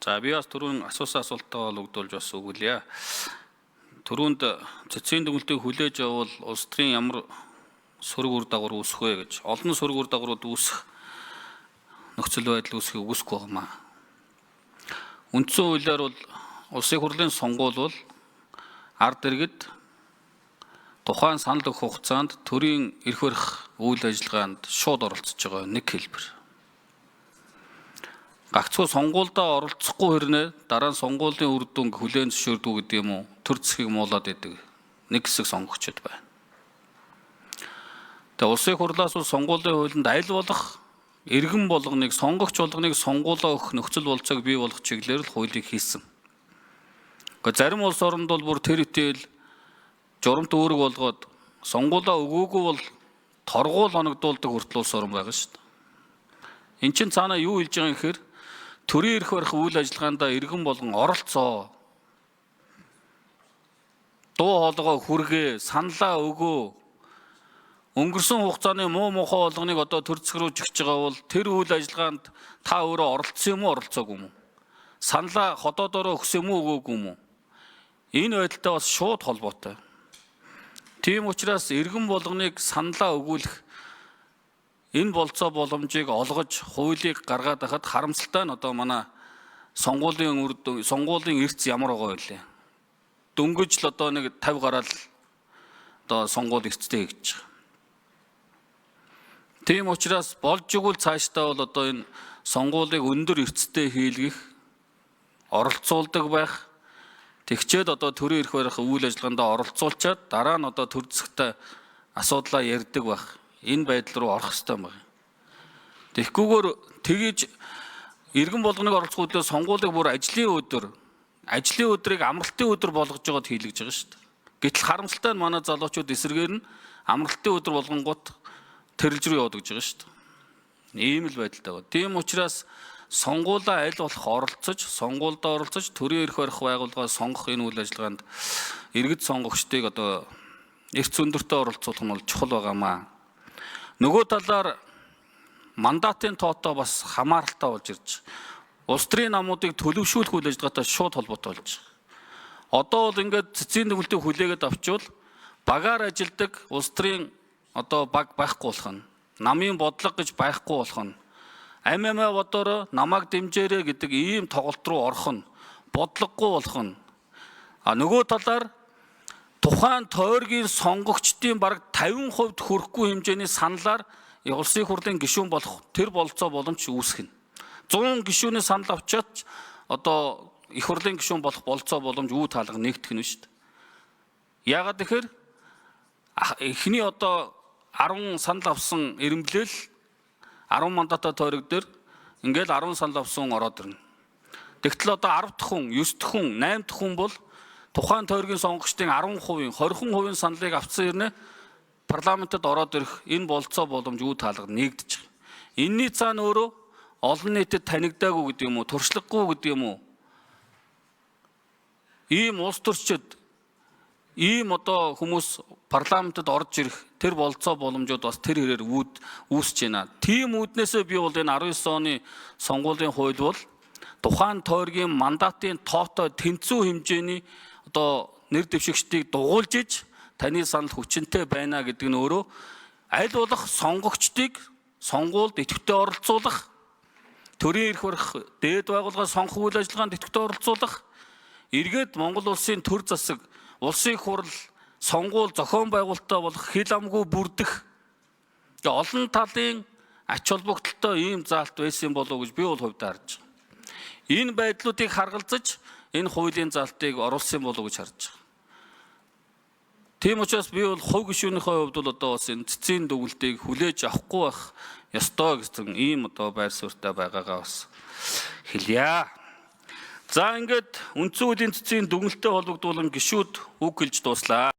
За би бас түрүүн асуусан асуултаа холбогдуулж бас өгүүлье. Түрүүнд цэцгийн дүгнэлтийг хүлээж авал улс төрийн ямар сөрөг үр дагавар үүсэх вэ гэж. Олон сөрөг үр дагаврууд үүсэх нөхцөл байдал үүсэхийг үгүйсэхгүй байна. Үндсэн хуулиар бол улсын хурлын сонгуул бол ард иргэд тухайн санал өгөх хугацаанд төрийн эрх барих үйл ажиллагаанд шууд оролцож байгаа нэг хэлбэр. Гагцхүү сонгуульдаа оролцохгүй хэрнээ дараа нь сонгуулийн үр дүнг хүлээн зөвшөөрдөг гэдэг юм уу? Төр засгийг муулаад идэг нэг хэсэг сонгогчид байна. Тэгээ улсын хурлаас бол сонгуулийн хуулинд аль болох иргэн болгоныг сонгогч болгоныг сонгуулаа өгөх нөхцөл болцоог бий болгох чиглэлээр л хуулийг хийсэн. Гэхдээ зарим улс оронд бол бүр тэр итэл журамт үүрэг болгоод сонгуулаа өгөөгүй бол торгуул хоногдуулдаг хүртэл улс орн байгаа шүү дээ. Эн чинь цаанаа юу хэлж байгаа юм гэхээр төрийн эрх барих үйл ажиллагаанд иргэн болгон оролцоо. Дуу хоолойгоо хүргээ, саналаа өгөө. Өнгөрсөн хугацааны муу мухай болгоныг одоо төр засаг руу чигч байгаа бол тэр үйл ажиллагаанд та өөрөө оролцсон юм уу, оролцоогүй юм уу? Саналаа ходоодороо өгсөн юм уу, өгөөгүй юм уу? Энэ байдалтай бас шууд холбоотой. Тийм учраас иргэн болгоныг саналаа өгүүлэх энэ болцоо боломжийг олгож хуулийг гаргаад байхад харамсалтай нь одоо манай сонгуулийн эрц ямар байгаа вэ? Дөнгөж л одоо нэг 50 гараал одоо сонгуул эрцтэй хийж байгаа. Тийм учраас болж игэл цаашдаа бол одоо энэ сонгуулийг өндөр эрцтэй хийлгэх, оролцуулдаг байх, тэгчээд одоо төрийн эрх барих үйл ажиллагаанд оролцуулчаад дараа нь одоо төр засагтай асуудлаа ярьдаг байх. Энэ байдал руу орох хэрэгтэй байна. Тэгэхгүйгээр тэгж иргэн болгоныг оролцохгүйдээ сонгуулийг бүр ажлын өдрийг амралтын өдөр болгож байгаад хийлгэж байгаа шүү дээ. Гэтэл харамсалтай нь манай залуучууд эсрэгээр нь амралтын өдөр болгонгууд тэрэлж рүү яваад гэж байгаа шүү дээ. Ийм л байдалтай байна. Тийм учраас сонгуулаа аль болох оролцож, сонгуульдаа оролцож төрийн эрх барих байгууллагаа сонгох энэ үйл ажиллагаанд иргэд сонгогчдыг одоо эрц өндөртөө оролцуулах нь бол чухал байгаамаа. Нөгөө талаар мандатын тоотоо бас хамааралтай болж ирж байгаа. Улс төрийн намуудыг төлөвшүүлэх үйл ажиллагаатай шууд холбоотой болж байгаа. Одоо бол ингээд цэцгийн дүгнэлтийг хүлээгээд авчвал багаар ажилдаг улс төрийн одоо баг байхгүй болох нь, намын бодлого гэж байхгүй болох нь, амиа бодороо намайг дэмжээрэй гэдэг ийм тоглолт руу орох нь, бодлогогүй болох нь. Нөгөө талаар тухайн тойргийн сонгогчдын бараг 50% хүрэхгүй хэмжээний саналаар улсын хурлын гишүүн болох тэр болцоо боломж үүсгэх нь. 100 гишүүний санал авчаад одоо их хурлын гишүүн болох болцоо боломж үү таалга нэгтгэх нь шүү дээ. Яагаад тэгэхээр эхний одоо 10 санал авсан эрэмблэл 10 мандаттай тойрог дээр ингээл 10 санал авсан ороод ирнэ. Тэгтэл одоо 10 дахь хүн, 9 дахь хүн, 8 дахь хүн бол тухайн тойргийн сонгогчдын 10%, 20% саналыг авсан хэрнээ парламентод ороод ирэх энэ болцоо боломж үү таалга нэгдэж байгаа. Энийний цаана өөрөө олон нийтэд танигдаагүй гэдэг юм уу, туршлагагүй гэдэг юм уу? Ийм улс төрчид, ийм одоо хүмүүс парламентод орж ирэх тэр болцоо боломжууд бас тэр хэрээр үүсэж байна. Тийм үүднээсээ би бол энэ 19 оны сонгуулийн хууль бол тухайн тойргийн мандатын тоотой тэнцүү хэмжээний одоо нэр дэвшигчдийг дугуулж иж таны санал хүчинтэй байна гэдэг нь өөрөө аль болох сонгогчдыг сонгуульд идэвхтэй оролцуулах, төрийн эрх барих дээд байгууллагаа сонгох үйл ажиллагаанд идэвхтэй оролцуулах, эргээд Монгол улсын төр засаг, улсын хурал, сонгуул зохион байгуулалтаа болох хил амгүй бүрдэх олон талын ач холбогдолтой ийм заалт байсан болов уу гэж би бол хувьдаа харж байгаа. Энэ байдлуудыг харгалзаж энэ хуулийн заалтыг оруулсан болов уу гэж харж байгаа. Тийм учраас би бол хувь гишүүнийхээ хувьд бол одоо бас энэ цэцгийн дүгнэлтийг хүлээж авахгүй байх ёстой гэсэн ийм одоо байр суурьтай байгаагаа бас хэлье. За ингээд үндсэн хуулийн цэцгийн дүгнэлттэй холбогдуулан гишүүд үг хэлж дууслаа.